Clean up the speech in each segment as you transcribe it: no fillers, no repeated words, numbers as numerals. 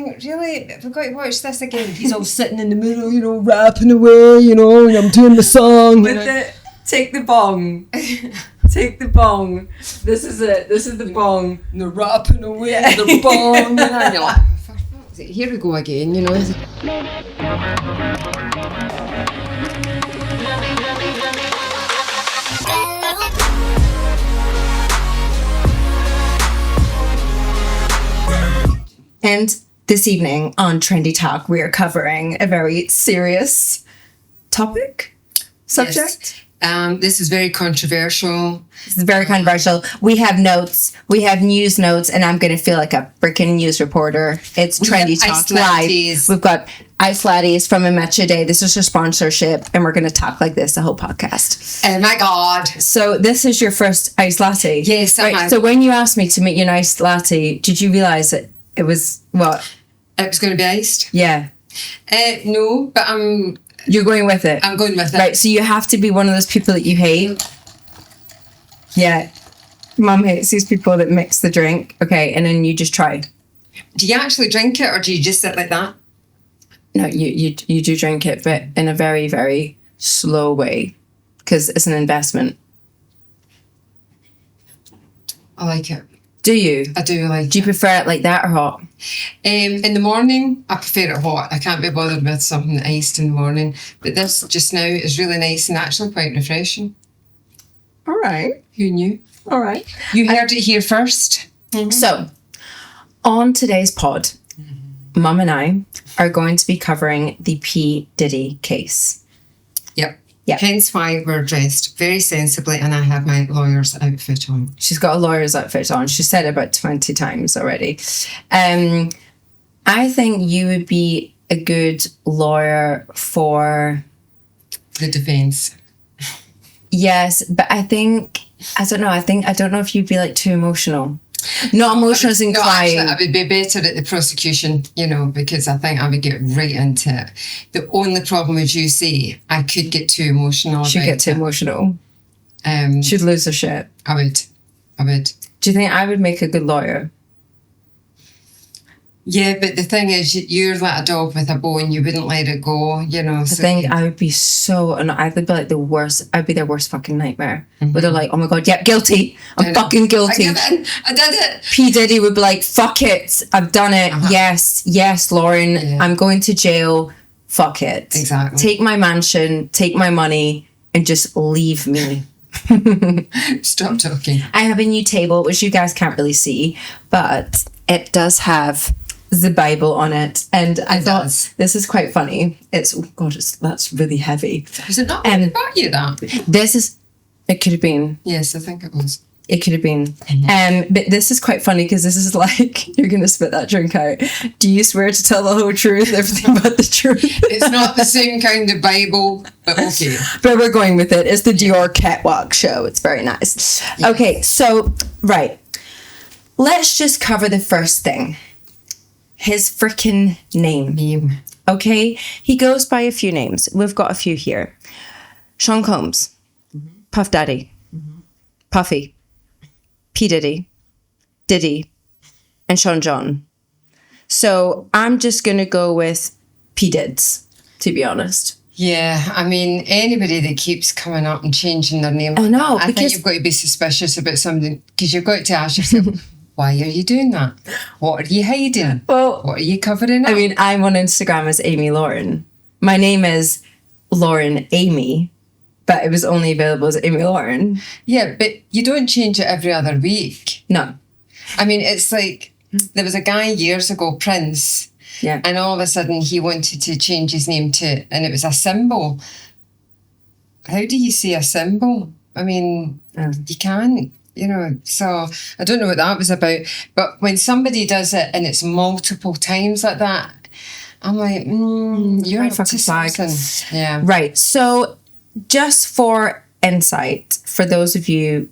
think, really, we've got to watch this again. He's all sitting in the middle, you know, rapping away, you know, and I'm doing the song. Take the bong. Take the bong. This is it. This is the bong. And they're rapping away, the bong. And you're like, here we go again, you know. And this evening on Trendy Talk, we are covering a very serious subject. Yes. This is very controversial. This is very controversial. We have notes. We have news notes, and I'm going to feel like a freaking news reporter. It's Trendy Talk Live. We've got Ice Latties from A Matcha Day. This is a sponsorship, and we're going to talk like this the whole podcast. Oh my God. So this is your first iced latte? Yes, right. So when you asked me to make you an iced latte, did you realise that it was what? It was going to be iced? Yeah. No, but You're going with it? I'm going with it. Right, so you have to be one of those people that you hate. Yeah. Mum hates these people that mix the drink. Okay, and then you just try. Do you actually drink it, or do you just sit like that? No, you do drink it, but in a very, very slow way, because it's an investment. I like it. Do you? I do like it. Do you prefer it like that or hot? In the morning, I prefer it hot. I can't be bothered with something iced in the morning. But this just now is really nice and actually quite refreshing. All right. Who knew? All right. You heard it here first. Mm-hmm. So, on today's pod, Mum and I are going to be covering the P. Diddy case. Yep. Yep. Hence why we're dressed very sensibly, and I have my lawyer's outfit on. She's got a lawyer's outfit on. She said it about 20 times already. I think you would be a good lawyer for the defence. Yes, but I don't know if you'd be like too emotional. Not emotional as in crying. Actually, I would be better at the prosecution, you know, because I think I would get right into it. The only problem is, you see, I could get too emotional. She'd get too emotional. She'd lose her shit. I would. Do you think I would make a good lawyer? Yeah, but the thing is, you're like a dog with a bone. You wouldn't let it go, you know. I think I would be so... I would be like the worst... I'd be their worst fucking nightmare. Mm-hmm. Where they're like, oh my God, yep, guilty. I'm fucking guilty. I did it. P. Diddy would be like, fuck it. I've done it. Uh-huh. Yes, Lauren. Yeah. I'm going to jail. Fuck it. Exactly. Take my mansion, take my money, and just leave me. Stop talking. I have a new table, which you guys can't really see, but it does have the Bible on it, and I thought this is quite funny. That's really heavy. Is it not about you that? It could have been. Yes, I think it was. It could have been. Mm-hmm. But this is quite funny because this is like, you're going to spit that drink out. Do you swear to tell the whole truth, everything but the truth? It's not the same kind of Bible, but okay. But we're going with it. It's the Dior Catwalk show. It's very nice. Yes. Okay, so, right. Let's just cover the first thing. His freaking name. Okay? He goes by a few names. We've got a few here. Sean COOMBS. Mm-hmm. Puff Daddy. Mm-hmm. Puffy. P. Diddy. Diddy. And Sean John. So I'm just going to go with P. Dids, to be honest. Yeah, I mean, anybody that keeps coming up and changing their name. I know. I think you've got to be suspicious about something, because you've got to ask yourself, why are you doing that? What are you hiding? Well, what are you covering up? I mean, I'm on Instagram as Amy Lauren. My name is Lauren Amy, but it was only available as Amy Lauren. Yeah, but you don't change it every other week. No. I mean, it's like, there was a guy years ago, Prince, yeah, and all of a sudden he wanted to change his name to, and it was a symbol. How do you say a symbol? I mean, you can't. You know, so I don't know what that was about. But when somebody does it and it's multiple times like that, I'm like, you're a fucking slag. Yeah. Right. So just for insight, for those of you,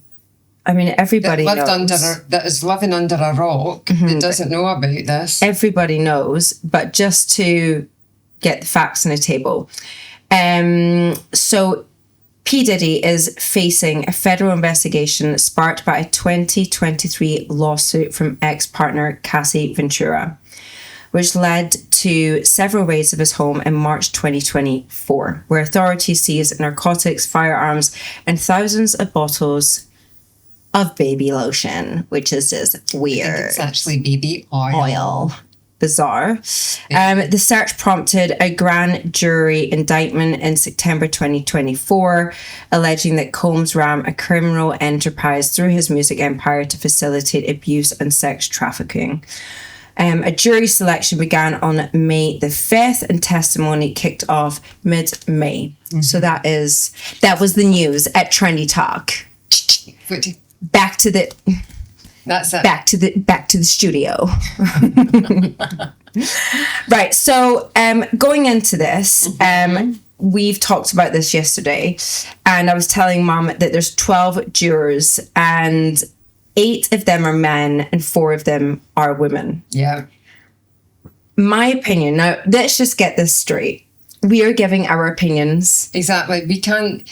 I mean, everybody that is living under a rock, that doesn't know about this. Everybody knows, but just to get the facts on the table. So P. Diddy is facing a federal investigation sparked by a 2023 lawsuit from ex-partner Cassie Ventura. which led to several raids of his home in March 2024, where authorities seized narcotics, firearms, and thousands of bottles of baby lotion, which is just weird. It's actually baby oil. Bizarre. The search prompted a grand jury indictment in September 2024, alleging that Combs ran a criminal enterprise through his music empire to facilitate abuse and sex trafficking. A jury selection began on May the 5th, and testimony kicked off mid-May. So that was the news at Trendy Talk. Back to the studio. Right. So going into this, we've talked about this yesterday, and I was telling Mum that there's 12 jurors, and 8 of them are men and 4 of them are women. Yeah. My opinion. Now, let's just get this straight. We are giving our opinions. Exactly. We can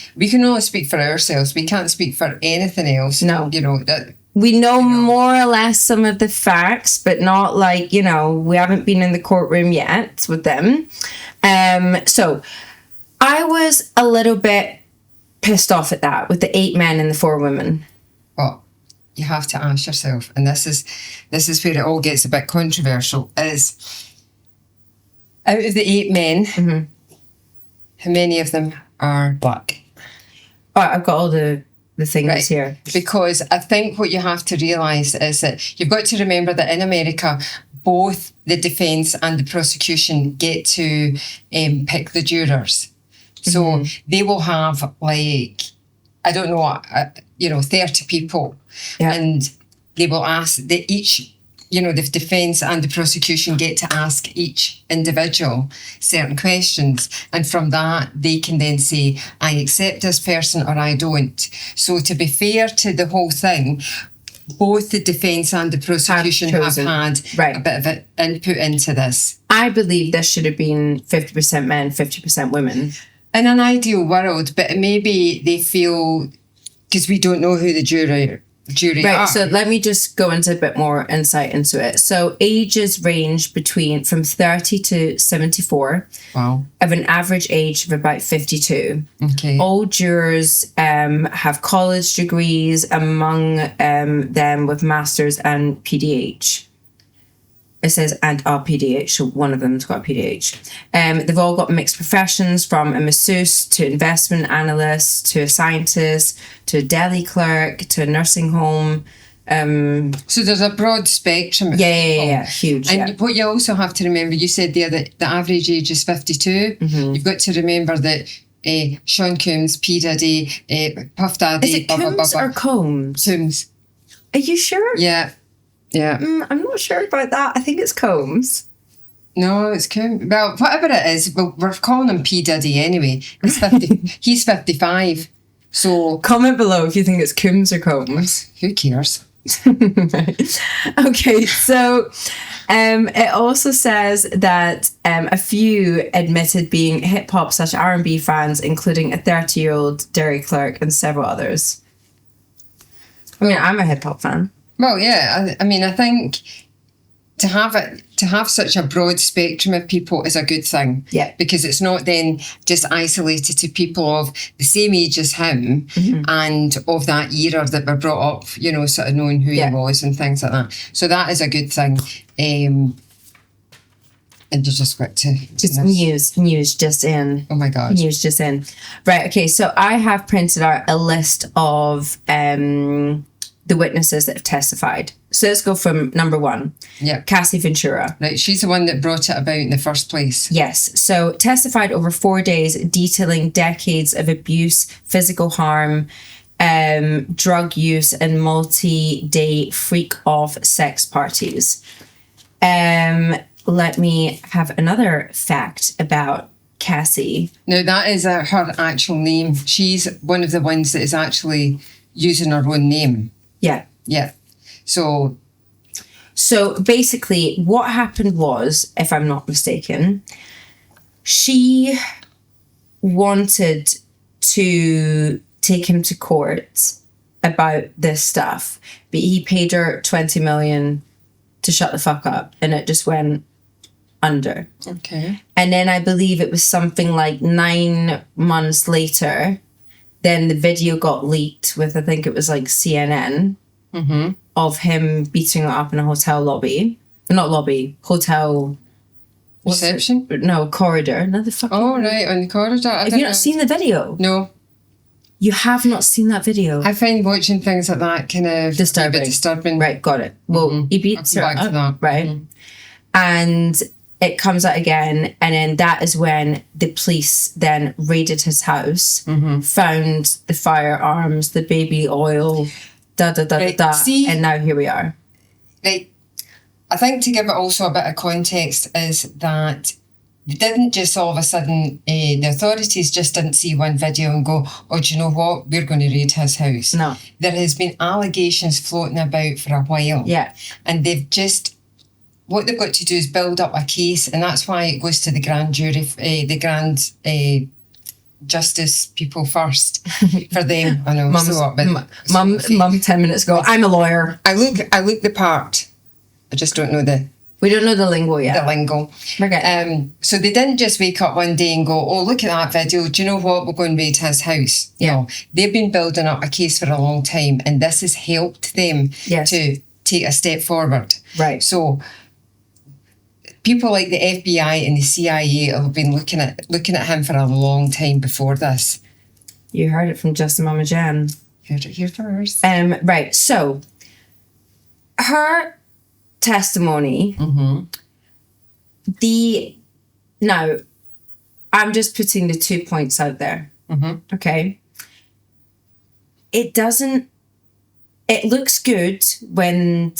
only speak for ourselves. We can't speak for anything else. No. That. We know more or less some of the facts, but not like, we haven't been in the courtroom yet with them. So I was a little bit pissed off at that with the 8 men and the 4 women. Well, you have to ask yourself, and this is where it all gets a bit controversial, is out of the 8 men, how many of them are black? Oh, I've got all the things here. Because I think what you have to realise is that you've got to remember that in America, both the defence and the prosecution get to pick the jurors. So they will have 30 people. Yeah. And they will ask, the defence and the prosecution get to ask each individual certain questions. And from that, they can then say, I accept this person or I don't. So to be fair to the whole thing, both the defence and the prosecution have had a bit of an input into this. I believe this should have been 50% men, 50% women. In an ideal world, but maybe they feel, because we don't know who the jury are. So let me just go into a bit more insight into it. So ages range from 30 to 74. Wow. Of an average age of about 52. Okay. All jurors have college degrees, among them with masters and PDH. It says, and PDH, so one of them's got a PDH. They've all got mixed professions, from a masseuse to investment analyst to a scientist to a deli clerk to a nursing home. So there's a broad spectrum of people. Yeah, huge. And what you also have to remember, you said there that the average age is 52. You've got to remember that Sean COOMBS, P. Diddy, Puff Daddy... Is it COOMBS or Combs? COOMBS. Are you sure? Yeah. I'm not sure about that. I think it's Combs. No, it's COOMBS. Well, whatever it is, we're calling him P. Diddy anyway. He's 55. So comment below if you think it's COOMBS or Combs. Who cares? Okay, so it also says that a few admitted being hip-hop / R&B fans, including a 30-year-old dairy clerk and several others. I mean, I'm a hip-hop fan. Well, yeah, I mean, I think to have such a broad spectrum of people is a good thing. Yeah. Because it's not then just isolated to people of the same age as him and of that era that were brought up, sort of knowing who he was and things like that. So that is a good thing. And you just got to... Just news just in. Oh my God. News just in. Right, okay, so I have printed out a list of... the witnesses that have testified. So let's go from number 1. Yeah. Cassie Ventura. Right, she's the one that brought it about in the first place. Yes. So testified over 4 days, detailing decades of abuse, physical harm, drug use, and multi-day freak-off sex parties. Let me have another fact about Cassie. Now, that is her actual name. She's one of the ones that is actually using her own name. Yeah. Yeah. So basically what happened was, if I'm not mistaken, she wanted to take him to court about this stuff, but he paid her 20 million to shut the fuck up, and it just went under. Okay. And then I believe it was something like 9 months later, then the video got leaked with, I think it was like CNN, of him beating her up in a hotel lobby. Not lobby, hotel... Reception? No, corridor. Another fucking... Oh, right, on the corridor. Have you not seen the video? No. You have not seen that video? I find watching things like that kind of... Disturbing. A bit disturbing. Right, got it. Well, he beats her I'll come back to up, that. right? And it comes out again, and then that is when the police then raided his house, found the firearms, the baby oil, Right, see- and now here we are. Right. I think to give it also a bit of context is that they didn't just all of a sudden, the authorities just didn't see one video and go, oh, do you know what? We're going to raid his house. No. There has been allegations floating about for a while. Yeah. And they've just, what they've got to do is build up a case, and that's why it goes to the grand jury, the grand justice people first for them. I know, so what, but Mum 10 minutes ago, I'm a lawyer. I look the part. I just don't know We don't know the lingo yet. the lingo. Okay. So they didn't just wake up one day and go, oh, look at that video. Do you know what? We're going to raid his house. Yeah. No, they've been building up a case for a long time, and this has helped them Yes. to take a step forward. Right. So people like the FBI and the CIA have been looking at him for a long time before this. You heard it from Just Mama Jenn. Heard it here first. Right. So her testimony, now I'm just putting the 2 points out there. Okay. It looks good when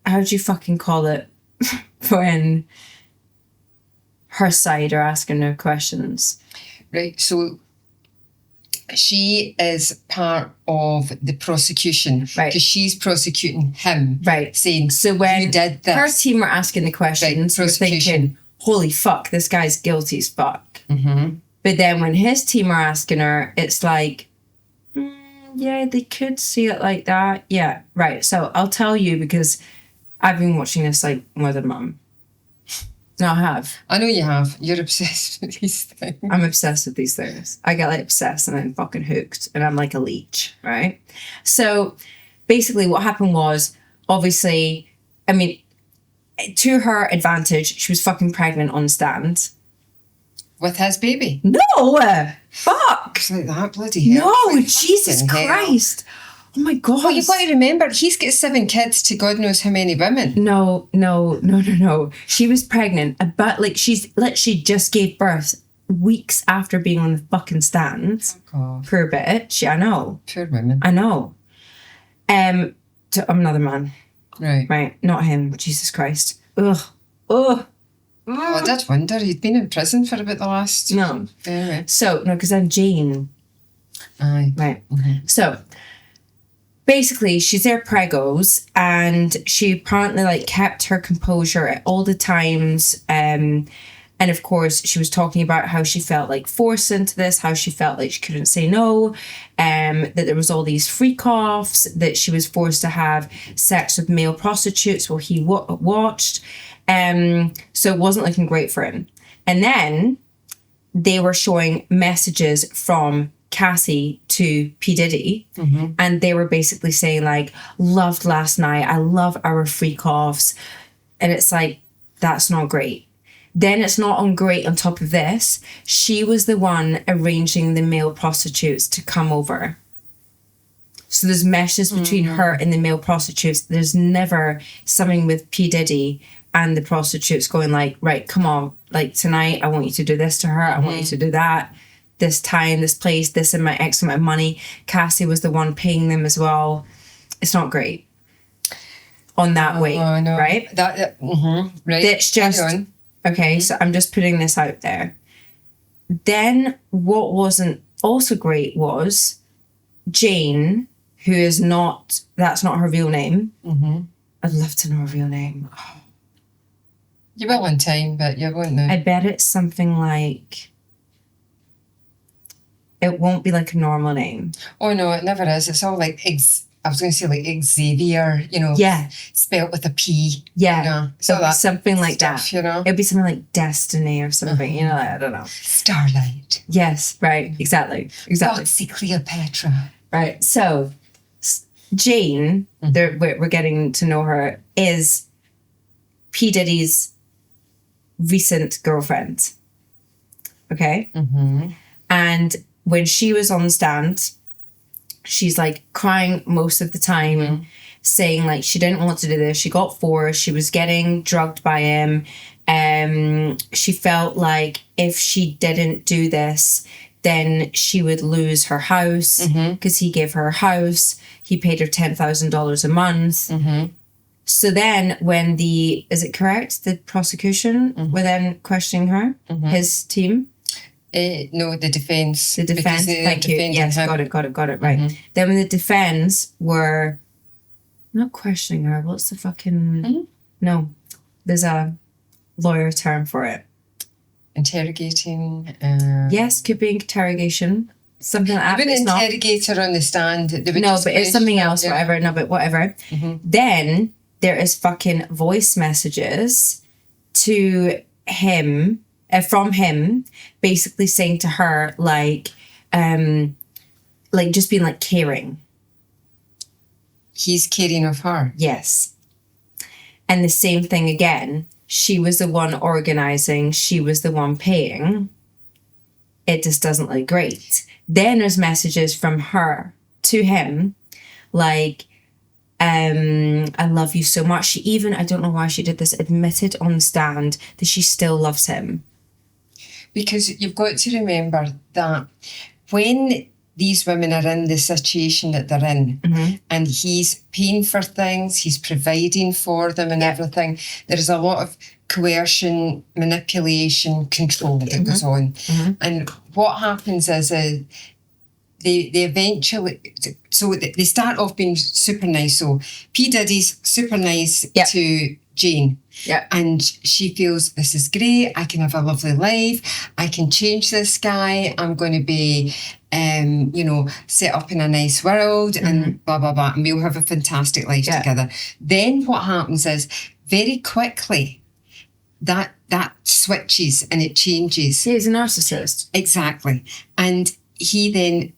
how do you fucking call it? When her side are asking her questions. Right. So she is part of the prosecution. Right. Because she's prosecuting him. Right. Saying, So when you did this. her team were asking the questions, Right, we're thinking, prosecution. holy fuck, this guy's guilty as fuck. But then when his team are asking her, it's like, yeah, they could see it like that. Yeah, right. So I'll tell you, because I've been watching this like more than Mum. No, I have. I know you have. You're obsessed with these things. I'm obsessed with these things. I get like obsessed and I'm fucking hooked and I'm like a leech, right? So basically what happened was, obviously, I mean, to her advantage, she was fucking pregnant on stand. With his baby. No! Fuck! It's like that, bloody hell. No, Like, Jesus fucking hell. Christ. Oh my God. Well, you've got to remember, he's got 7 kids to God knows how many women. No. She was pregnant, but like she's literally just gave birth weeks after being on the fucking stand. Oh, Poor bitch. I know. poor women. I know. To another man. Right. Not him. Jesus Christ. Ugh. Well, I did wonder. He'd been in prison for about the last... No. Anyway. So, no, because I'm Jane. Aye. Right. So, basically, she's there pregos, and she apparently like kept her composure at all the times. And of course, she was talking about how she felt like forced into this, how she felt like she couldn't say no, that there was all these freak-offs, that she was forced to have sex with male prostitutes while he watched. So it wasn't looking great for him. And then they were showing messages from Cassie to P. Diddy, and they were basically saying like, loved last night, I love our freak-offs. And it's like, that's not great. Then it's not on great on top of this. She was the one arranging the male prostitutes to come over. So there's meshes between her and the male prostitutes. There's never something with P. Diddy and the prostitutes going like, right, come on, like tonight, I want you to do this to her. I want you to do that. This time, this place, this and my X amount of money. Cassie was the one paying them as well. It's not great on that way, I know. right? Right. It's just... Carry on. Okay, so I'm just putting this out there. Then what wasn't also great was Jane, who is not, that's not her real name. I'd love to know her real name. You will in time, but you won't now. I bet it's something like, it won't be like a normal name. Oh no, it never is. It's all like I was going to say like Xavier, spelled with a P. Yeah. So that's something like stuff, that. It'd be something like Destiny or something, I don't know. Starlight. Yes, right. Exactly. Foxy Cleopatra. Right. So Jane, we're getting to know her, is P. Diddy's recent girlfriend. Okay? Mm-hmm. And when she was on the stand, she's like crying most of the time, saying like she didn't want to do this. She got forced. She was getting drugged by him. She felt like if she didn't do this, then she would lose her house because he gave her a house. He paid her $10,000 a month. Mm-hmm. So then when is it correct? The prosecution were then questioning her, his team? No, the defence. The defence, thank you. Yes, got it, right. Mm-hmm. Then when the defence were not questioning her, what's the fucking... No, there's a lawyer term for it. Interrogating. Yes, could be interrogation. Something like that. You wouldn't interrogate her on the stand. No, but it's something else, whatever. No, but whatever. Mm-hmm. Then there is fucking voice messages to him, from him, basically saying to her, like just being like caring. He's caring of her. Yes. And the same thing again. She was the one organising. She was the one paying. It just doesn't look great. Then there's messages from her to him, like, I love you so much. She even, I don't know why she did this, admitted on the stand that she still loves him. Because you've got to remember that when these women are in the situation that they're in, and he's paying for things, he's providing for them and everything, there's a lot of coercion, manipulation, control that goes on. And what happens is they eventually, so they start off being super nice. So P. Diddy's super nice to Jane. Yeah. And she feels, this is great. I can have a lovely life. I can change this guy. I'm going to be, set up in a nice world and blah, blah, blah. And we'll have a fantastic life together. Then what happens is very quickly that switches and it changes. He's a narcissist. Exactly. And he then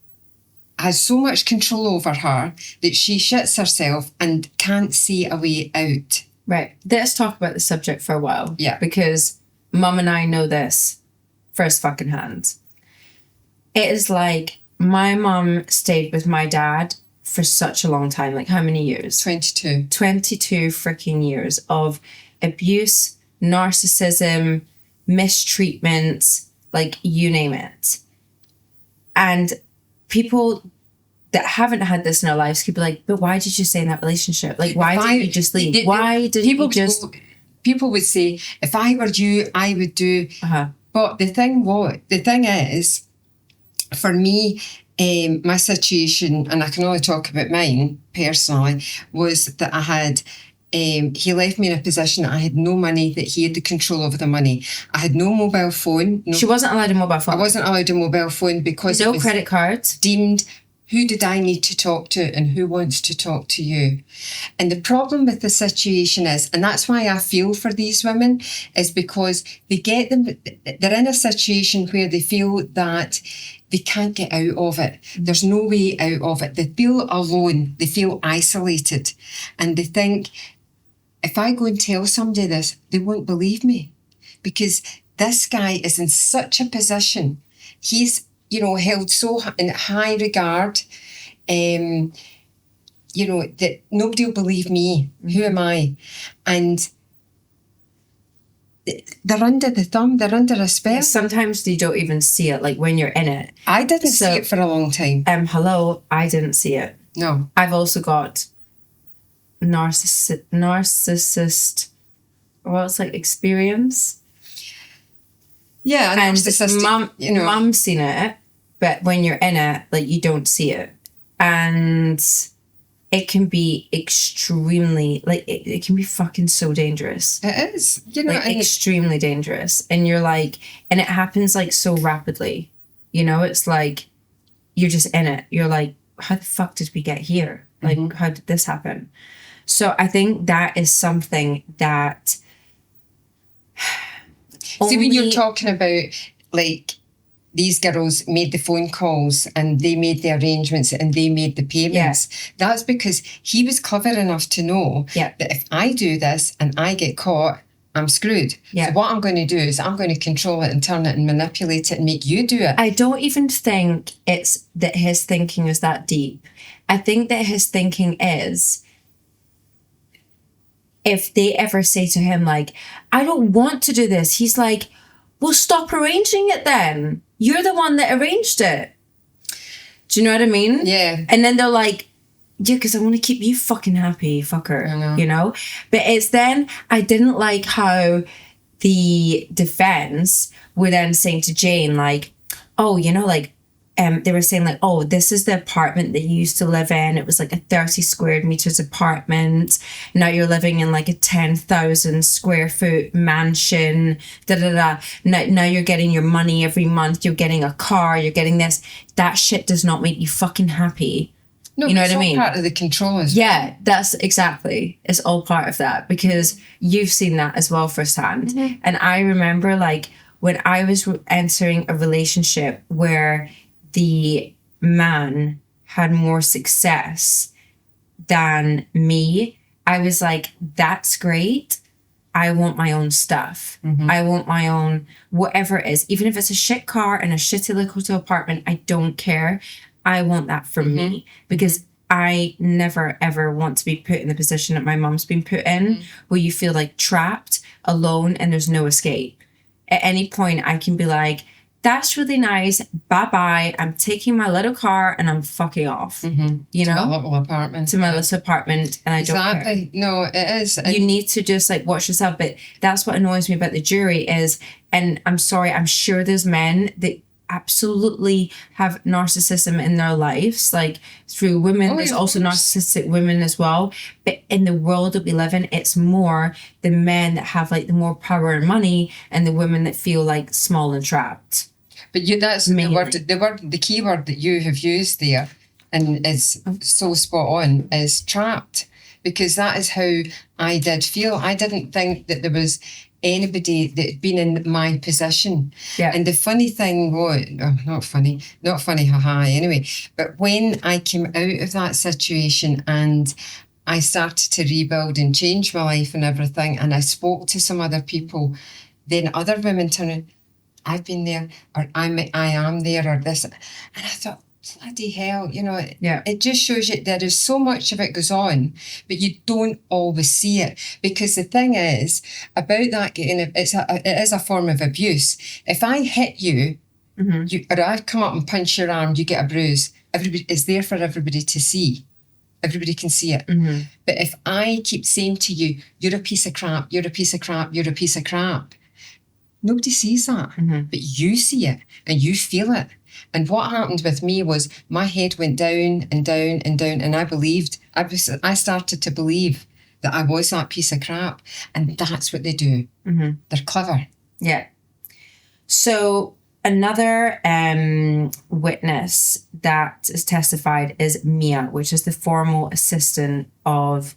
has so much control over her that she shits herself and can't see a way out. Right. Let's talk about the subject for a while. Yeah. Because Mum and I know this first fucking hand. It is like my mum stayed with my dad for such a long time. Like how many years? 22. 22 freaking years of abuse, narcissism, mistreatment, like you name it. And people that haven't had this in their lives could be like, but why did you stay in that relationship? Like, why didn't you just leave? Why did you just... People would say, if I were you, I would do... But the thing is, for me, my situation, and I can only talk about mine personally, was that I had... he left me in a position that I had no money, that he had the control over the money. I had no mobile phone. She wasn't allowed a mobile phone? I wasn't allowed a mobile phone because no credit cards? Deemed... Who did I need to talk to and who wants to talk to you? And the problem with the situation is, and that's why I feel for these women, is because they're in a situation where they feel that they can't get out of it. There's no way out of it. They feel alone. They feel isolated. And they think, if I go and tell somebody this, they won't believe me. Because this guy is in such a position. He's held so in high regard, that nobody will believe me. Who am I? And they're under the thumb, they're under a spell. Sometimes you don't even see it, like when you're in it. I didn't see it for a long time. Hello, I didn't see it. No. I've also got narcissist, experience. Yeah, and narcissistic, mum's seen it, but when you're in it, like you don't see it. And it can be extremely, like it can be fucking so dangerous. It is. Extremely dangerous. And you're like, and it happens like so rapidly. It's like, you're just in it. You're like, how the fuck did we get here? Like, how did this happen? So I think that is something that See, when you're talking about, like, these girls made the phone calls and they made the arrangements and they made the payments. That's because he was clever enough to know that if I do this and I get caught, I'm screwed. So what I'm going to do is I'm going to control it and turn it and manipulate it and make you do it. I don't even think it's that his thinking is that deep. I think that his thinking is, if they ever say to him, like, I don't want to do this, he's like, well, stop arranging it then. You're the one that arranged it. Do you know what I mean? Yeah. And then they're like, yeah, because I want to keep you fucking happy, fucker. You know? But it's then, I didn't like how the defense were then saying to Jane, like, oh, you know, like, they were saying, like, oh, this is the apartment that you used to live in. It was like a 30 square meters apartment. Now you're living in like a 10,000 square foot mansion. Now you're getting your money every month. You're getting a car. You're getting this. That shit does not make you fucking happy. No, you know what I mean? It's all part of the control as well. Yeah, that's exactly. It's all part of that, because you've seen that as well firsthand. And I remember, like, when I was entering a relationship where the man had more success than me, I was like, that's great. I want my own stuff. I want my own, whatever it is. Even if it's a shit car and a shitty little apartment, I don't care. I want that for me, because I never, ever want to be put in the position that my mum's been put in, where you feel like trapped, alone, and there's no escape. At any point, I can be like, that's really nice. Bye-bye. I'm taking my little car and I'm fucking off. You know? To my little apartment. To my little apartment. And I don't care. Exactly. No, it is. You need to just, like, watch yourself. But that's what annoys me about the jury is, and I'm sorry, I'm sure there's men that absolutely have narcissism in their lives, like, through women. There's also narcissistic women as well. But in the world that we live in, it's more the men that have, like, the more power and money, and the women that feel, like, small and trapped. But that's the key word that you have used there, and is so spot on, is trapped. Because that is how I did feel. I didn't think that there was anybody that had been in my position. And the funny thing was, not funny, haha, anyway, but when I came out of that situation and I started to rebuild and change my life and everything, and I spoke to some other people, then other women turned around, I've been there, or I am there, or this. And I thought, bloody hell, you know, it just shows you there is so much of it goes on, but you don't always see it. Because the thing is, about that it is a form of abuse. If I hit you, or I come up and punch your arm, you get a bruise, it's there for everybody to see. Everybody can see it. But if I keep saying to you, you're a piece of crap, you're a piece of crap, you're a piece of crap, nobody sees that, but you see it and you feel it. And what happened with me was my head went down and down and down, and I started to believe that I was that piece of crap, and that's what they do. They're clever. Yeah. So another witness that is testified is Mia, which is the formal assistant of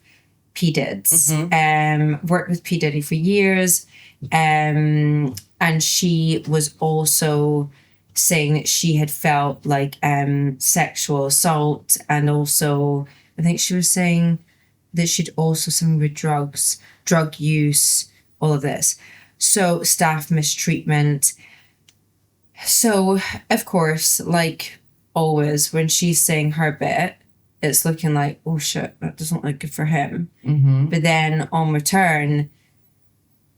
P. Diddy's. Worked with P. Diddy for years. And she was also saying that she had felt like sexual assault, and also I think she was saying that she'd also something with drug use, all of this. So staff mistreatment. So of course, like always, when she's saying her bit, it's looking like, oh shit, that doesn't look good for him. But then on return,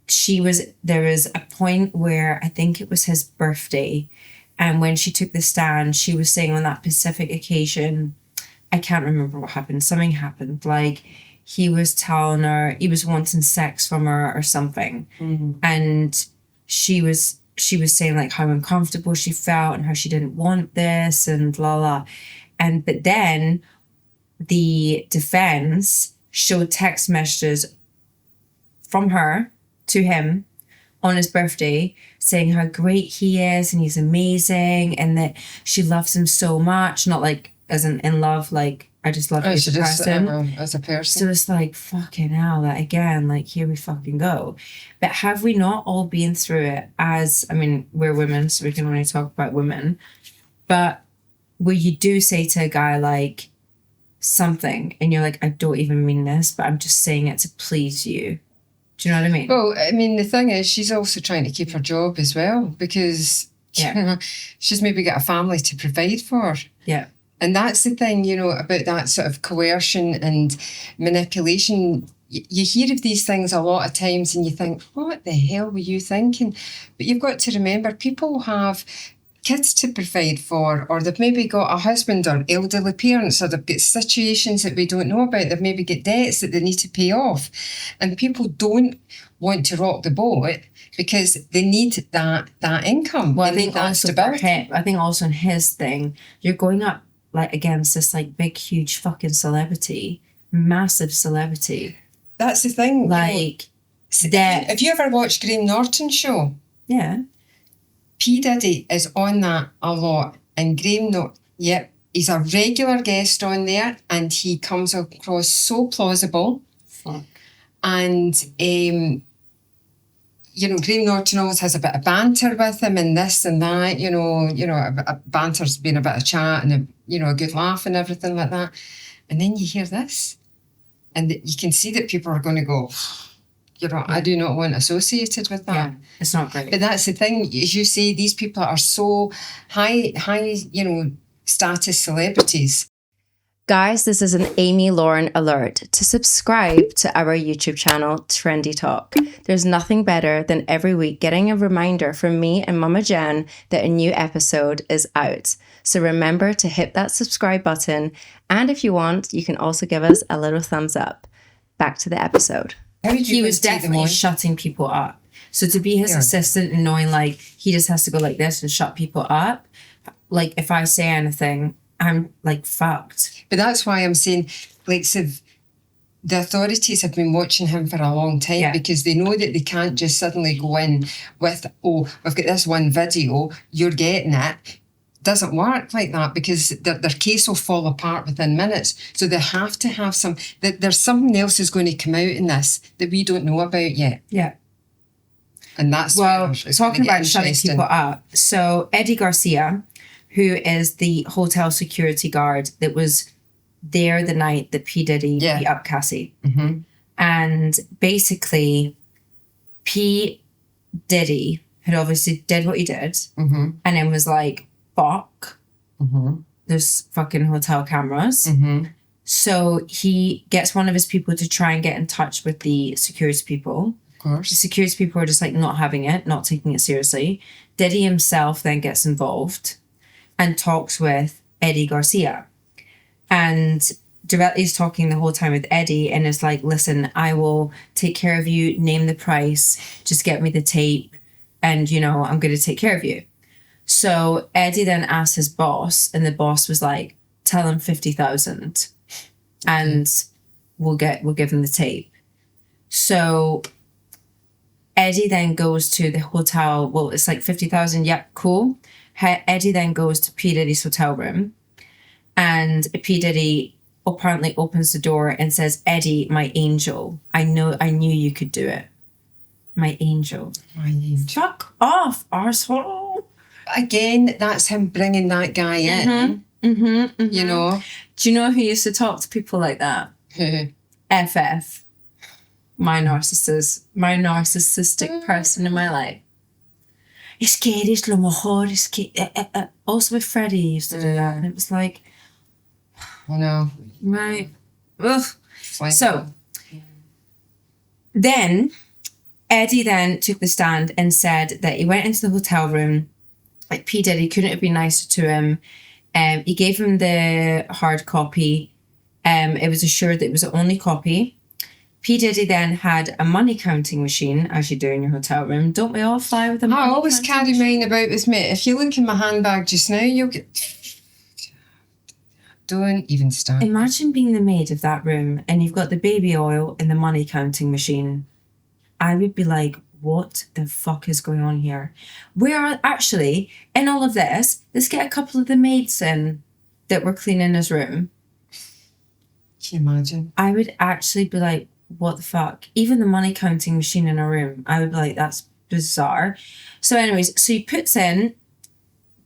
there was a point where I think it was his birthday, and when she took the stand, she was saying on that specific occasion, I can't remember what happened. Something happened. Like, he was telling her he was wanting sex from her or something. And she was saying, like, how uncomfortable she felt and how she didn't want this and blah, blah. But then the defense showed text messages from her to him on his birthday, saying how great he is and he's amazing and that she loves him so much. Not like isn't in love. Like, I just love you as a person. As a person. So it's like, fucking hell, like, again, like, here we fucking go. But have we not all been through it as, I mean, we're women, so we can only talk about women, but where you do say to a guy, like, something, and you're like, I don't even mean this, but I'm just saying it to please you. Do you know what I mean? Well, I mean, the thing is, she's also trying to keep her job as well, because you know, she's maybe got a family to provide for. Yeah. And that's the thing, you know, about that sort of coercion and manipulation. You hear of these things a lot of times and you think, what the hell were you thinking? But you've got to remember, people have kids to provide for, or they've maybe got a husband or elderly parents, or they've got situations that we don't know about. They've maybe got debts that they need to pay off. And people don't want to rock the boat because they need that income. Well, I think also in his thing, you're going up like against this like big, huge fucking celebrity, massive celebrity. That's the thing. Like, that. Have you ever watched Graham Norton's show? Yeah. P. Diddy is on that a lot. And Graham Norton, he's a regular guest on there and he comes across so plausible. Fuck. And, you know, Graham Norton always has a bit of banter with him and this and that, you know, banter's been a bit of chat and, a good laugh and everything like that. And then you hear this and you can see that people are going to go, I do not want associated with that. Yeah, it's not great. But that's the thing, as you say, these people are so high, status celebrities. Guys, this is an Amy Lauren alert. To subscribe to our YouTube channel, Trendy Talk. There's nothing better than every week getting a reminder from me and Mama Jenn that a new episode is out. So remember to hit that subscribe button. And if you want, you can also give us a little thumbs up. Back to the episode. He was definitely shutting people up. So to be his assistant and knowing like he just has to go like this and shut people up, like if I say anything, I'm like fucked. But that's why I'm saying, like, so the authorities have been watching him for a long time because they know that they can't just suddenly go in with, we've got this one video, you're getting it. Doesn't work like that because their case will fall apart within minutes. So they have to have there's something else is going to come out in this that we don't know about yet. Yeah. And that's talking about shutting people up. So Eddie Garcia, who is the hotel security guard that was there the night that P. Diddy beat up Cassie. Mm-hmm. And basically, P. Diddy had obviously did what he did mm-hmm. and then was like, fuck, mm-hmm. there's fucking hotel cameras. Mm-hmm. So he gets one of his people to try and get in touch with the security people. Of course. The security people are just like not having it, not taking it seriously. Diddy himself then gets involved and talks with Eddie Garcia. And directly is talking the whole time with Eddie and is like, listen, I will take care of you, name the price, just get me the tape, and, I'm going to take care of you. So Eddie then asked his boss, and the boss was like, tell him 50,000 and we'll give him the tape. So Eddie then goes to the hotel. Well, it's like 50,000. Yep, cool. Eddie then goes to P. Diddy's hotel room, and P. Diddy apparently opens the door and says, Eddie, my angel, I knew you could do it. My angel. My angel. Fuck off, arsehole. Again, that's him bringing that guy in. Mm-hmm, mm-hmm. Do you know who used to talk to people like that? FF. My narcissistic person in my life. Es que eres lo mejor. Es que... Also with Freddie used to do that. And it was like... Oh no. Right. Ugh. So, then, Eddie then took the stand and said that he went into the hotel room. Like, P. Diddy couldn't have been nicer to him. He gave him the hard copy. It was assured that it was the only copy. P. Diddy then had a money counting machine, as you do in your hotel room. Don't we all fly with a money I always carry mine about with me. If you look in my handbag just now, you'll get... Don't even start. Imagine being the maid of that room and you've got the baby oil and the money counting machine. I would be like, what the fuck is going on here? We are actually, in all of this, let's get a couple of the maids in. that were cleaning his room, Can you imagine? I would actually be like, what the fuck? Even the money counting machine in a room, I would be like, that's bizarre. So anyways, so he puts in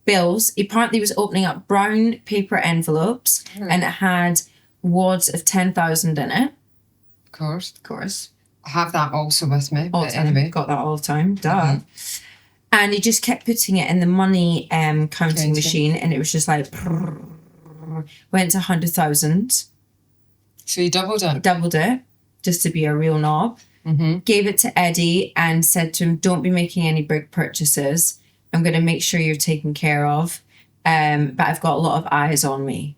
bills. He apparently was opening up brown paper envelopes and it had wads of 10,000 in it. Of course. Of course. I have that also with me. All the But time. anyway. Got that all the time. Duh. And he just kept putting it in the money counting machine and it was just like, went to 100,000. So you doubled it? Doubled it, just to be a real knob. Gave it to Eddie and said to him, don't be making any big purchases. I'm going to make sure you're taken care of. But I've got a lot of eyes on me.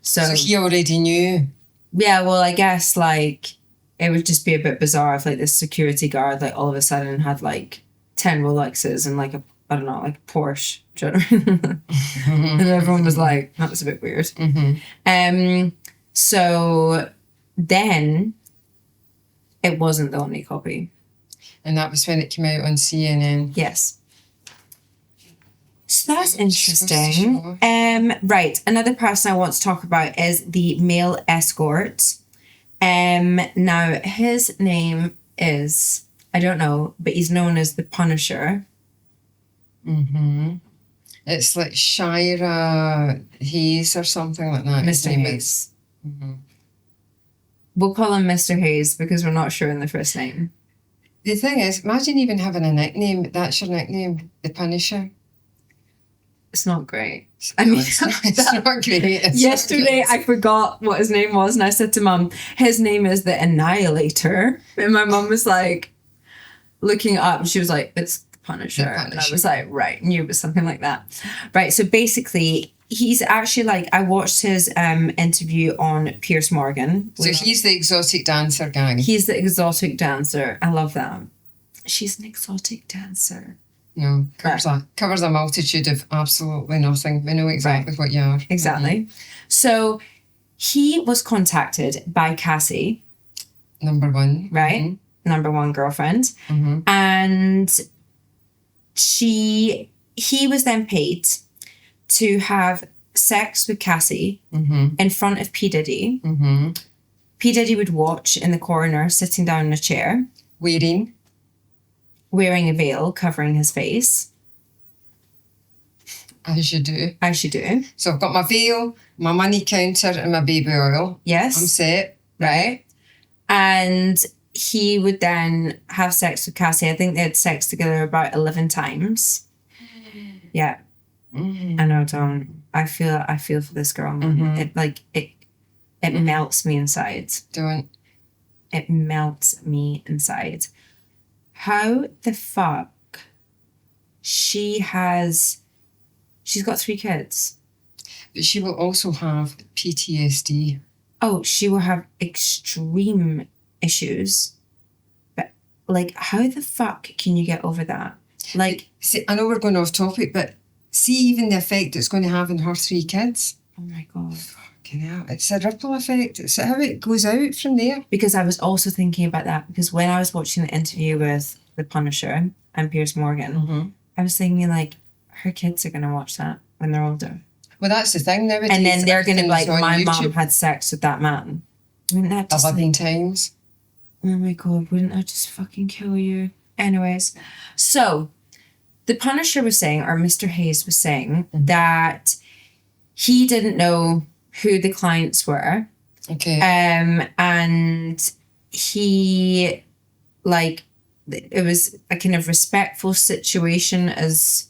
So he already knew. Yeah, well, I guess like it would just be a bit bizarre if like this security guard like all of a sudden had like 10 Rolexes and like a, I don't know, like a Porsche. Do you know what I mean? And everyone was like, that was a bit weird. So then it wasn't the only copy. And that was when it came out on CNN. Yes. So that's interesting. Right. Another person I want to talk about is the male escort. Now his name is, I don't know, but he's known as the Punisher. It's like Shira Hayes or something like that. Mr. Hayes. We'll call him Mr. Hayes because we're not sure in the first name. The thing is, imagine even having a nickname. That's your nickname, the Punisher. It's not great. I mean, it's not great. Yesterday I forgot what his name was and I said to Mum, his name is the Annihilator. And my mum was like looking up and she was like, it's the Punisher. And I was like, right, knew it was something like that. Right, so basically he's actually like, I watched his interview on Piers Morgan. So he's the exotic dancer gang. He's the exotic dancer. I love that. She's an exotic dancer. No, covers a multitude of absolutely nothing. We know exactly what you are. Exactly. So he was contacted by Cassie. Number one. Right? Number one girlfriend. And he was then paid to have sex with Cassie in front of P. Diddy. P. Diddy would watch in the corner, sitting down in a chair. Wearing a veil covering his face. As you do. As you do. So I've got my veil, my money counter and my baby oil. Yes. I'm set. Right. And he would then have sex with Cassie. I think they had sex together about 11 times. Yeah. I know, don't. I feel for this girl. It melts me inside. Don't. It melts me inside. How the fuck she's got 3 kids. But she will also have PTSD. Oh, she will have extreme issues. But like, how the fuck can you get over that? Like, see, I know we're going off topic, but see even the effect it's going to have on her 3 kids. Oh my God. Fucking hell. It's a ripple effect. It's how it goes out from there. Because I was also thinking about that because when I was watching the interview with the Punisher and Piers Morgan, I was thinking like, her kids are going to watch that when they're older. Well, that's the thing nowadays. And then they're going to be like, my YouTube mom had sex with that man. Wouldn't that just 11 times. Oh my God, wouldn't that just fucking kill you? Anyways, so the Punisher was saying, or Mr. Hayes was saying, that he didn't know who the clients were. Okay. And he, like, it was a kind of respectful situation, as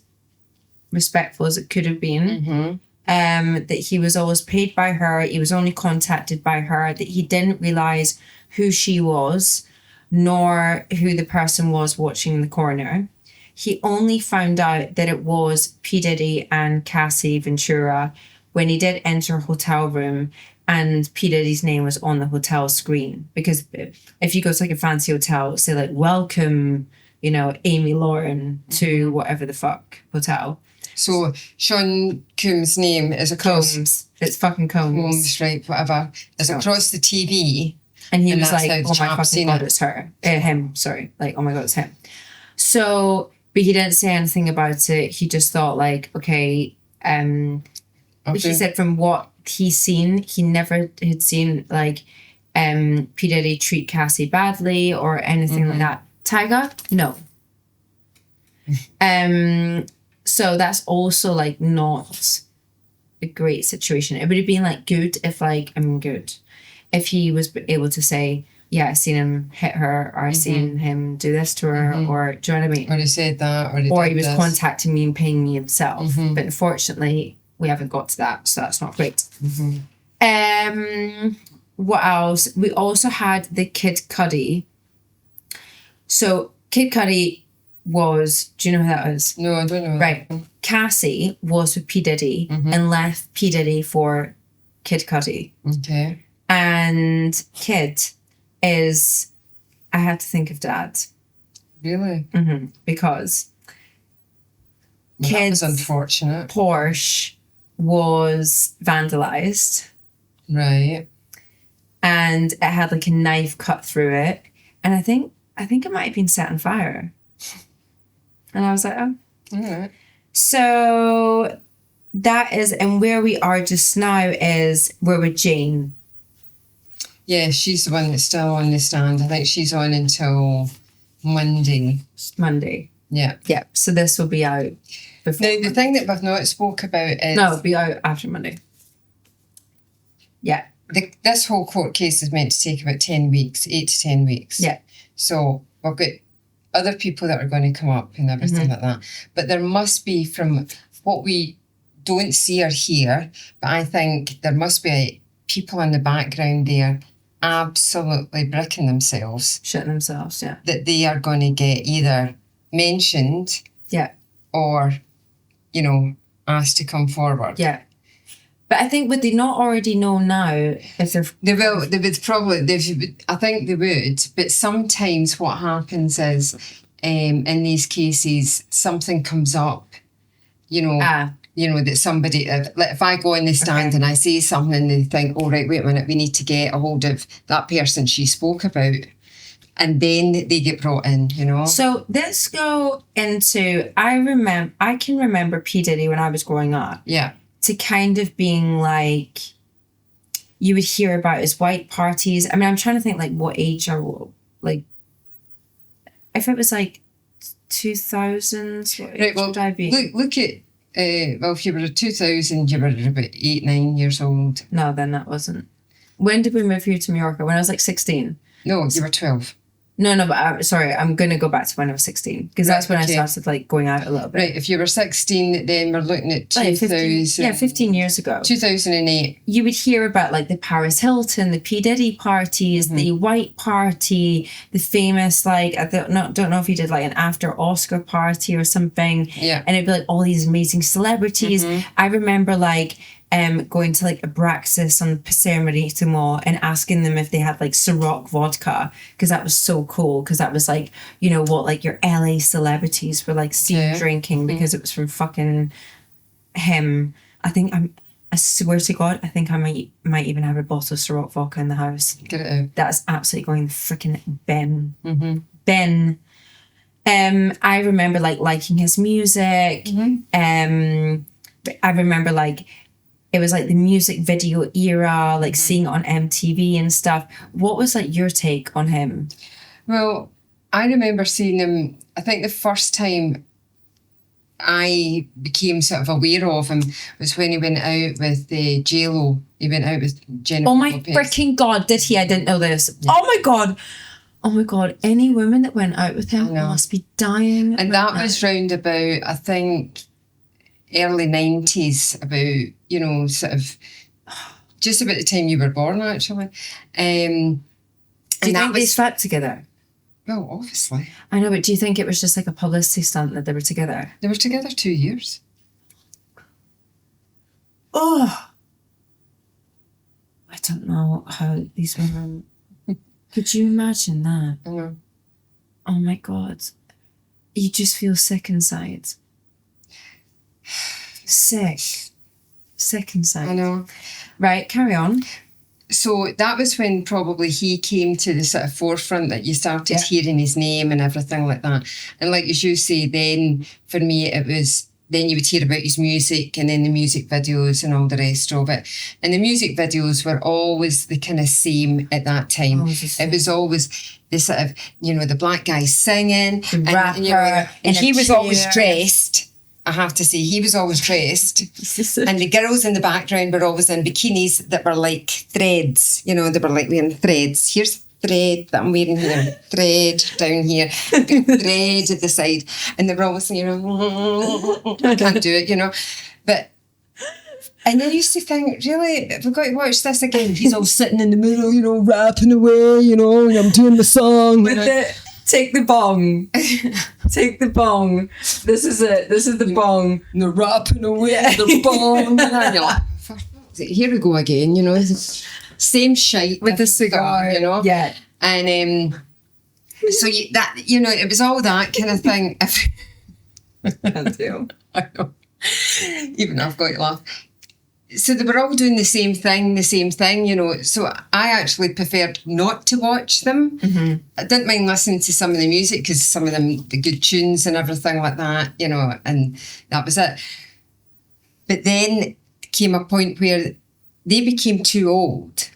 respectful as it could have been. That he was always paid by her. He was only contacted by her. That he didn't realise who she was, nor who the person was watching in the corner. He only found out that it was P. Diddy and Cassie Ventura when he did enter a hotel room and P. Diddy's name was on the hotel screen. Because if you go to like a fancy hotel, say like, welcome, you know, Amy Lauren to whatever the fuck hotel. So Sean COOMBS' name is across... Combs. It's fucking Combs. Combs, right, whatever. It's across the TV. And he was that's like, how the oh my chap's fucking seen God, it. it's her. Him, sorry. Like, oh my God, it's him. So, but he didn't say anything about it. He just thought like, okay, He said from what he's seen, he never had seen like P. Diddy treat Cassie badly or anything like that. Tyga, no. So that's also like not a great situation. It would have been like good if if he was able to say, yeah, I seen him hit her, or I seen him do this to her, or do you know what I mean? Or he said that, or he was contacting me and paying me himself. But unfortunately, we haven't got to that, so that's not great. What else? We also had the Kid Cudi. So Kid Cudi was, do you know who that is? No, I don't know. Right. Cassie was with P. Diddy and left P. Diddy for Kid Cudi. Okay. And Kid is, I had to think of Dad. Really? Because That was unfortunate. Porsche was vandalized. Right. And it had like a knife cut through it. And I think it might have been set on fire. And I was like, oh. All right. So that is, and where we are just now is we're with Jane. Yeah, she's the one that's still on the stand. I think she's on until Monday. Yeah. Yeah. So this will be out before. Now, the thing that we've not spoke about is... No, it'll be out after Monday. Yeah. This whole court case is meant to take about 10 weeks, 8 to 10 weeks. Yeah. So we've got other people that are going to come up and everything like that. But there must be, from what we don't see or hear, but I think there must be people in the background there absolutely bricking themselves. Shitting themselves, yeah. That they are going to get either mentioned or, asked to come forward. Yeah. But I think would they not already know now if they're... They would probably, I think they would, but sometimes what happens is in these cases, something comes up, that somebody, like if I go in the stand and I say something and they think, oh, right, wait a minute, we need to get a hold of that person she spoke about. And then they get brought in, So let's go into, I can remember P. Diddy when I was growing up. Yeah. To kind of being like, you would hear about his white parties. I mean, I'm trying to think like what age or like, if it was like 2000s, what age would I be? Look at, if you were a 2000, you were about 8, 9 years old. No, then that wasn't. When did we move here to Mallorca? When I was like 16. No, you were 12. No, but I'm going to go back to when I was 16 because that's when I started like going out a little bit. Right, if you were 16, then we're looking at 2000. 15 years ago. 2008. You would hear about like the Paris Hilton, the P. Diddy parties, the white party, the famous like, I don't know if he did like an after Oscar party or something. Yeah. And it'd be like all these amazing celebrities. I remember like going to like Abraxas on Paseo Marítimo and asking them if they had like Ciroc vodka because that was so cool because that was like, what like your LA celebrities were like seen drinking because it was from fucking him. I swear to God, I think I might even have a bottle of Ciroc vodka in the house. Get it out. That's absolutely going in the freaking bin. Bin. I remember like liking his music. I remember like it was like the music video era, like seeing it on MTV and stuff. What was like your take on him? Well, I remember seeing him, I think the first time I became sort of aware of him was when he went out with J-Lo. He went out with Jennifer Oh my Lopez. freaking God, did he? I didn't know this. Yeah. Oh my God. Any woman that went out with him must be dying. And that was round about, I think, early 90s, about, sort of just about the time you were born, actually. Do you think they slept together? Well, obviously. I know, but do you think it was just like a publicity stunt that they were together? They were together 2 years. Oh. I don't know how these women... Could you imagine that? I know. Oh my God. You just feel sick inside. Sick inside. I know. Right, carry on. So that was when probably he came to the sort of forefront that you started hearing his name and everything like that. And like as you say, then for me it was then you would hear about his music and then the music videos and all the rest of it. And the music videos were always the kind of same at that time. It was always the sort of, the black guy singing. The rapper. And he was always dressed. I have to say, he was always dressed. And the girls in the background were always in bikinis that were like threads. They were like wearing threads. Here's thread that I'm wearing here, thread down here, thread at the side. And they were always, I can't do it, But, and I used to think, really, have we got to watch this again? He's all sitting in the middle, rapping away, and I'm doing the song. Take the bong. Take the bong. This is it. This is the bong. And they're rapping away, the bong. And you're like, here we go again, same shite with the cigar, Yeah. And so it was all that kind of thing. I can't tell. I know. Even I've got to laugh. So they were all doing the same thing. So I actually preferred not to watch them. Mm-hmm. I didn't mind listening to some of the music because some of them, the good tunes and everything like that, and that was it. But then came a point where they became too old.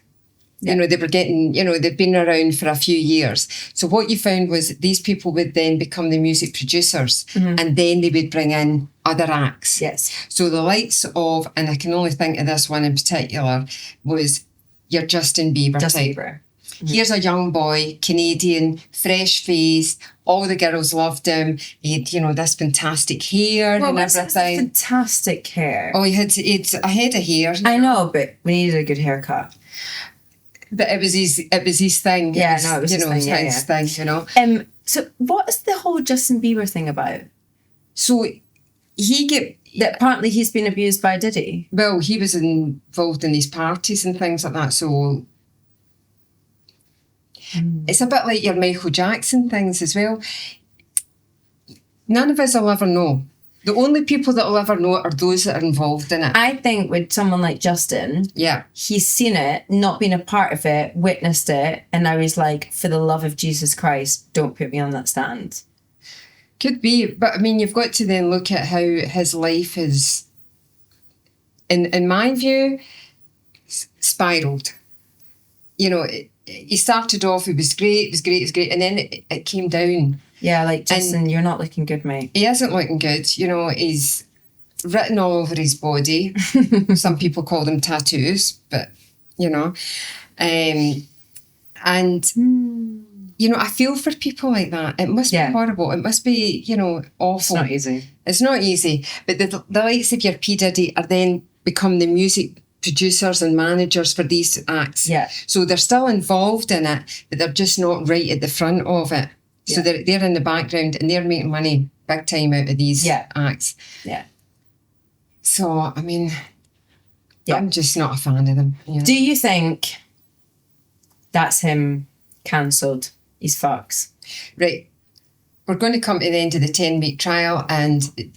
They were getting, they'd been around for a few years. So what you found was these people would then become the music producers, and then they would bring in other acts. Yes. So the likes of, and I can only think of this one in particular, was your Justin Bieber type. Mm-hmm. Here's a young boy, Canadian, fresh face. All the girls loved him. He had, this fantastic hair and everything. Fantastic hair. Oh, he had a head of hair. I know, but we needed a good haircut. But it was his thing. Yeah, it was his thing. thing. So what is the whole Justin Bieber thing about? So that apparently he's been abused by Diddy. Well, he was involved in these parties and things like that. So it's a bit like your Michael Jackson things as well. None of us will ever know. The only people that will ever know it are those that are involved in it. I think with someone like Justin, he's seen it, not been a part of it, witnessed it, and now he's like, for the love of Jesus Christ, don't put me on that stand. Could be, but I mean, you've got to then look at how his life is, in my view, spiralled. He started off, it was great, and then it came down. Yeah, like, Justin, you're not looking good, mate. He isn't looking good. He's written all over his body. Some people call them tattoos, but, and, I feel for people like that. It must be horrible. It must be, awful. It's not easy. It's not easy. But the likes of your P. Diddy are then become the music producers and managers for these acts. Yeah. So they're still involved in it, but they're just not right at the front of it. So they're in the background and they're making money big time out of these acts. Yeah. So, I mean, I'm just not a fan of them. Do you think that's him cancelled? He's fucks. Right. We're going to come to the end of the 10-week trial and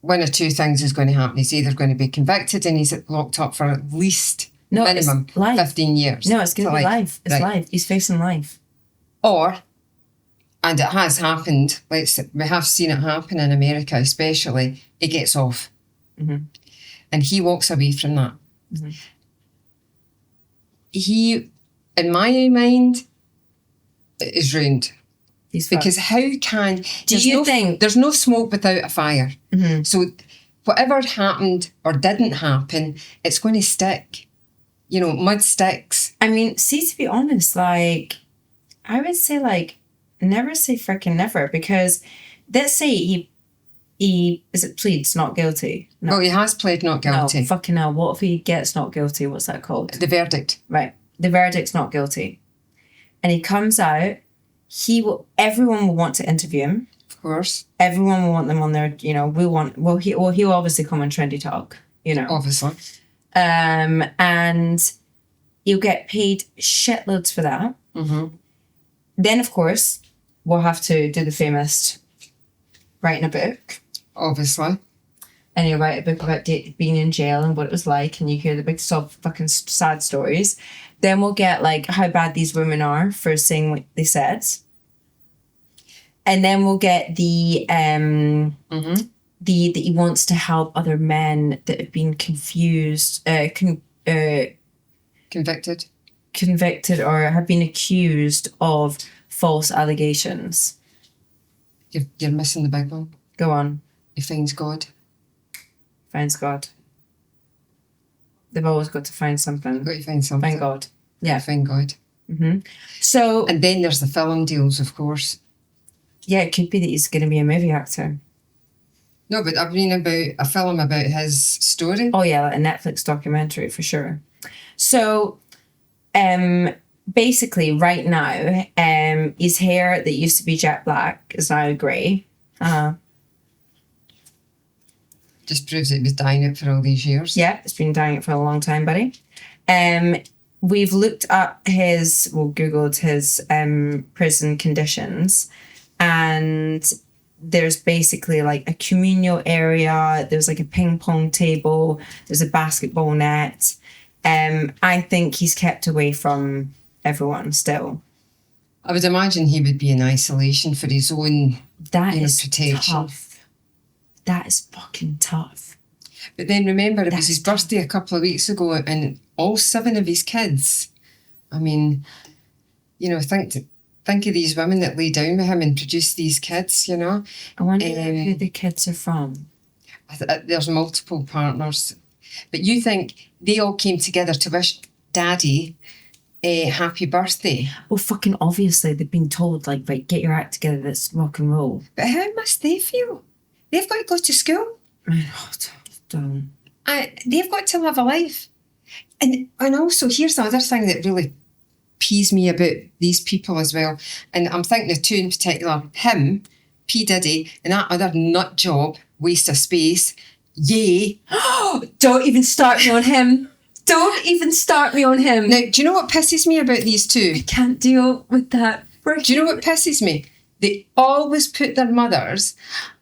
one or two things is going to happen. He's either going to be convicted and he's locked up for at least minimum 15 years. No, it's going to be life. It's life. He's facing life. Or... And it has happened. We have seen it happen in America, especially. He gets off, and he walks away from that. Mm-hmm. He, in my mind, is ruined. Because how can... Do you think... There's no smoke without a fire. Mm-hmm. So whatever happened or didn't happen, it's going to stick. Mud sticks. I mean, see, to be honest, I would say, never say freaking never, because let's say he pleads not guilty. No, he has pled not guilty. No, fucking hell. What if he gets not guilty? What's that called? The verdict. Right. The verdict's not guilty. And he comes out, everyone will want to interview him. Of course. Everyone will want them on their, he'll obviously come on Trendy Talk, Obviously. And he'll get paid shitloads for that. Mm-hmm. Then, of course, we'll have to do the famous writing a book. Obviously. And you write a book about being in jail and what it was like, and you hear the big fucking sad stories. Then we'll get how bad these women are for saying what they said. And then we'll get the that he wants to help other men that have been convicted or have been accused of false allegations. You're missing the big one. Go on. He finds God. Finds God. They've always got to find something. Got to find something. Find God. Yeah. Find God. Mm-hmm. So, and then there's the film deals, of course. Yeah, it could be that he's going to be a movie actor. No, but I mean about a film about his story. Oh yeah, like a Netflix documentary for sure. So, basically, right now, his hair that used to be jet black is now grey. Just proves that he was dyeing it for all these years. Yeah, it's been dyeing it for a long time, buddy. We've looked up Googled his prison conditions, and there's basically like a communal area. There's like a ping pong table. There's a basketball net. I think he's kept away from everyone still. I would imagine he would be in isolation for his own protection. Tough. That is fucking tough. But then remember, it was his birthday a couple of weeks ago, and all 7 of his kids. I mean, think of these women that lay down with him and produce these kids, I wonder who the kids are from. There's multiple partners. But you think they all came together to wish Daddy a happy birthday? Well, fucking obviously they've been told, like, right, get your act together, let's rock and roll. But how must they feel? They've got to go to school. Don't. They've got to live a life. And also, here's the other thing that really pees me about these people as well. And I'm thinking of 2 in particular. Him, P. Diddy, and that other nut job, waste of space. Yay. Don't even start me on him. Don't even start me on him. Now, do you know what pisses me about these 2? I can't deal with that. Do you know what pisses me? They always put their mothers,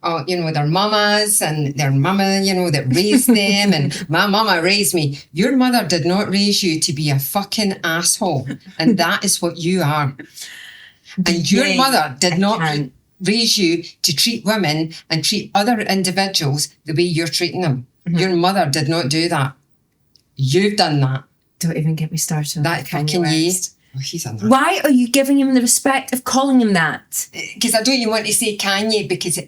their mamas and their mama, that raised them, and my mama raised me. Your mother did not raise you to be a fucking asshole, and that is what you are. And your mother did not raise you to treat women and treat other individuals the way you're treating them. Mm-hmm. Your mother did not do that. You've done that. Don't even get me started on that fucking West. Oh, he's on that. Why are you giving him the respect of calling him that? Because I don't even want to say Kanye, because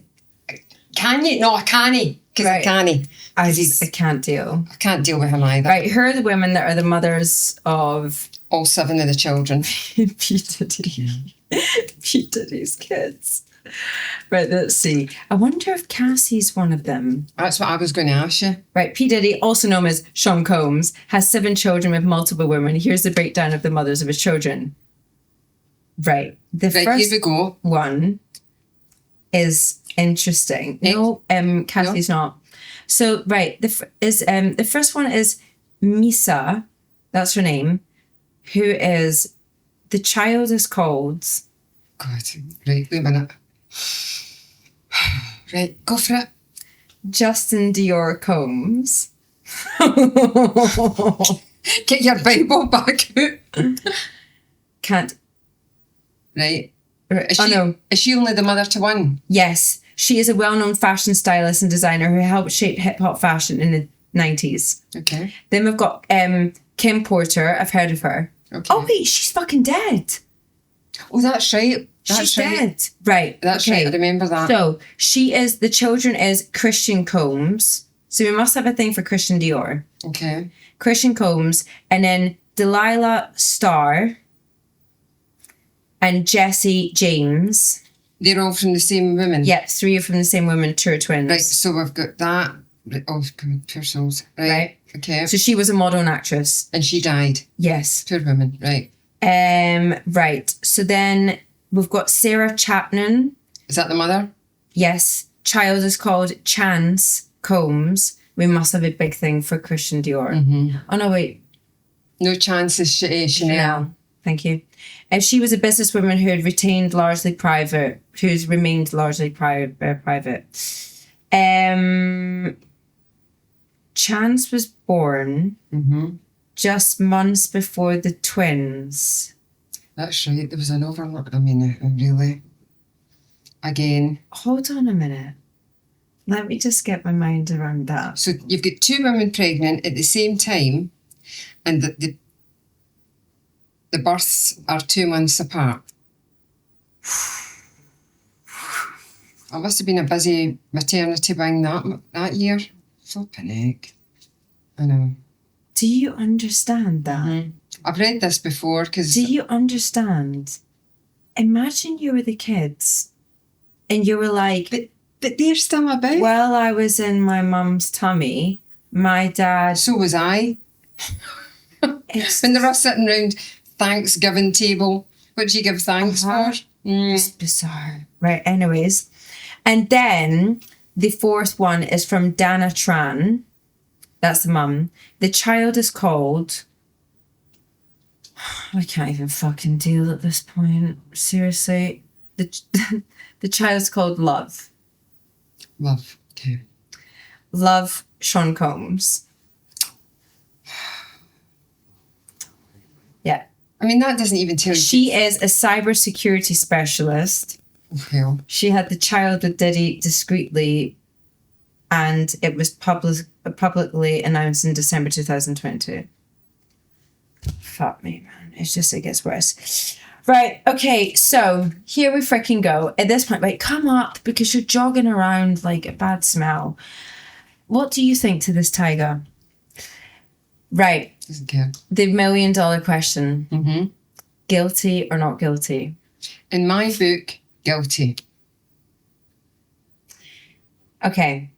Kanye, no, I can't. Because I can't. I can't deal. I can't deal with him either. Right, who are the women that are the mothers of... all 7 of the children? P. Diddy. P. Diddy's kids. Right, let's see. I wonder if Cassie's one of them. That's what I was going to ask you. Right, P. Diddy, also known as Sean COOMBS, has 7 children with multiple women. Here's the breakdown of the mothers of his children. Right. The first here we go. one is interesting. No, Cassie's not. So, right, the first one is Misa, that's her name, who is, the child is called... God, right, wait a minute. Right, go for it. Justin Dior Combs. Get your Bible back out. Can't. Right. No. Is she only the mother to one? Yes. She is a well-known fashion stylist and designer who helped shape hip-hop fashion in the 90s. Okay. Then we've got Kim Porter. I've heard of her. Okay. Oh, wait, she's fucking dead. Oh, that's right. She's dead. Right. That's right. I remember that. So the children is Christian Combs. So we must have a thing for Christian Dior. Okay. Christian Combs. And then Delilah Starr and Jesse James. They're all from the same woman? Yeah, 3 are from the same woman, 2 are twins. Right, so we've got that. Oh, poor souls. Right. Okay. So she was a model and actress. And she died? Yes. Poor woman, right. Right. So then we've got Sarah Chapman. Is that the mother? Yes. Child is called Chance Combs. We must have a big thing for Christian Dior. Mm-hmm. Oh, no, wait. No Chance is Chanel. Thank you. She was a businesswoman who had remained largely private. Chance was born just months before the twins. That's right. There was an overlap. I mean, really. Again. Hold on a minute. Let me just get my mind around that. So you've got 2 women pregnant at the same time, and the births are 2 months apart. I must have been a busy maternity wing that year. Flipping heck. I know. Do you understand that? Mm-hmm. I've read this before because... Do you understand? Imagine you were the kids and you were like... But they're still about. While I was in my mum's tummy, my dad... So was I. When they're all sitting round Thanksgiving table, what do you give thanks for? It's bizarre. Right, anyways. And then the 4th one is from Dana Tran. That's the mum. The child is called... I can't even fucking deal at this point. Seriously. The child's called Love. Love. Okay. Love Sean COOMBS. Yeah. I mean, that doesn't even tell you. She is a cybersecurity specialist. Okay. She had the child with Diddy discreetly, and it was publicly announced in December 2020. Fuck me, man. It gets worse. Right, okay, so here we freaking go. At this point, right, come up because you're jogging around like a bad smell. What do you think to this tiger? Right. Doesn't care. The $1 million question. Mm-hmm. Guilty or not guilty? In my book, guilty. Okay.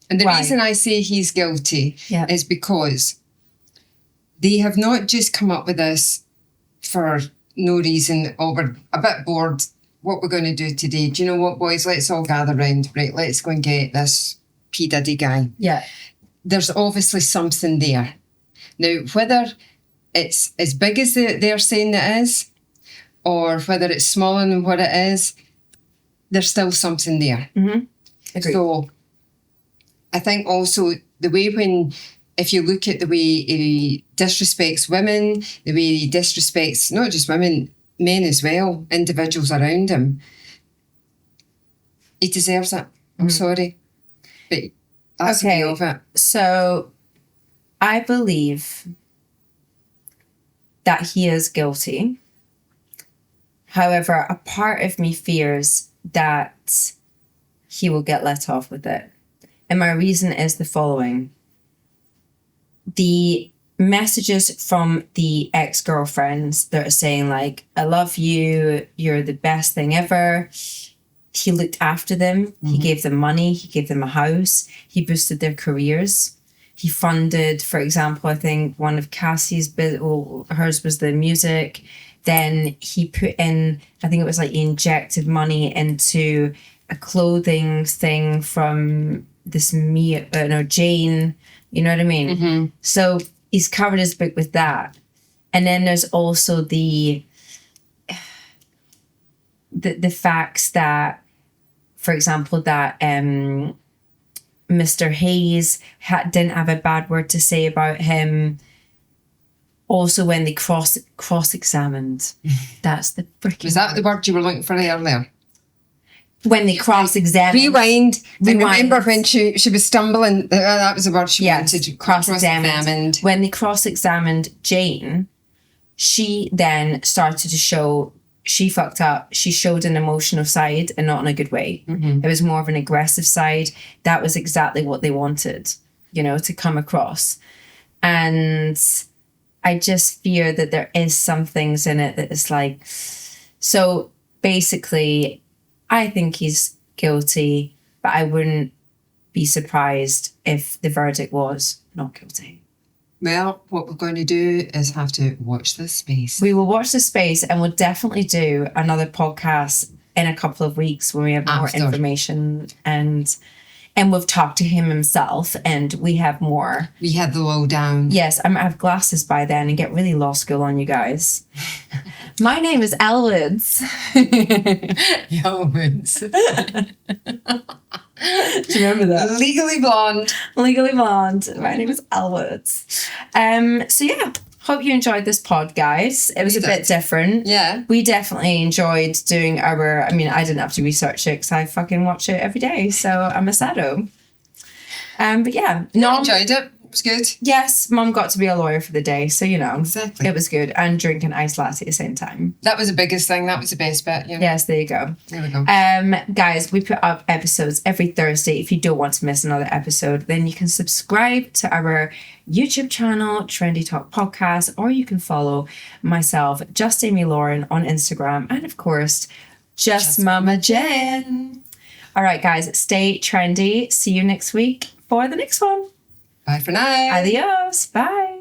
And the Why? reason I say he's guilty Yeah. is because they have not just come up with this for no reason, or we're a bit bored, what we're going to do today. Do you know what, boys? Let's all gather round. Right, let's go and get this P. Diddy guy. Yeah. There's obviously something there. Now, whether it's as big as they're saying it is, or whether it's smaller than what it is, there's still something there. Mm-hmm. Agreed. So I think also the way if you look at the way he disrespects women, the way he disrespects not just women, men as well, individuals around him, he deserves it. I'm sorry. But that's the way of it. So I believe that he is guilty. However, a part of me fears that he will get let off with it. And my reason is the following. The messages from the ex-girlfriends that are saying like, I love you, you're the best thing ever. He looked after them. Mm-hmm. He gave them money. He gave them a house. He boosted their careers. He funded, for example, I think one of Cassie's, hers was the music. Then he put in, I think it was like he injected money into a clothing thing from this Jane. You know what I mean? Mm-hmm. So he's covered his book with that. And then there's also the facts that, for example, that Mr. Hayes didn't have a bad word to say about him. Also, when they cross-examined, that's the freaking... Was that the word you were looking for earlier? When they cross-examined. Rewind. And remember when she was stumbling, that was the word she wanted. Cross-examined. When they cross-examined Jane, she then started to show she fucked up. She showed an emotional side and not in a good way. Mm-hmm. It was more of an aggressive side. That was exactly what they wanted, to come across. And I just fear that there is some things in it that is like... So basically... I think he's guilty, but I wouldn't be surprised if the verdict was not guilty. Well, what we're going to do is have to watch this space. We will watch this space and we'll definitely do another podcast in a couple of weeks when we have more information and we've talked to him himself and we have more. We had the lowdown. Yes, I might have glasses by then and get really law school on you guys. My name is Elwoods. Elwoods. Do you remember that? Legally Blonde. Legally Blonde. My name is Elwoods. So yeah, hope you enjoyed this pod, guys. It was a bit different. Yeah. We definitely enjoyed doing I didn't have to research it because I fucking watch it every day. So I'm a sado. But yeah. I enjoyed it. It was good. Yes, Mum got to be a lawyer for the day. So, Exactly. It was good. And drink an iced latte at the same time. That was the biggest thing. That was the best bit. Yes, there you go. There we go. Guys, we put up episodes every Thursday. If you don't want to miss another episode, then you can subscribe to our YouTube channel, Trendy Talk Podcast, or you can follow myself, Just Amy Lauren, on Instagram, and of course, Just Mama Jenn. All right, guys, stay trendy. See you next week for the next one. Bye for now. Adios. Bye.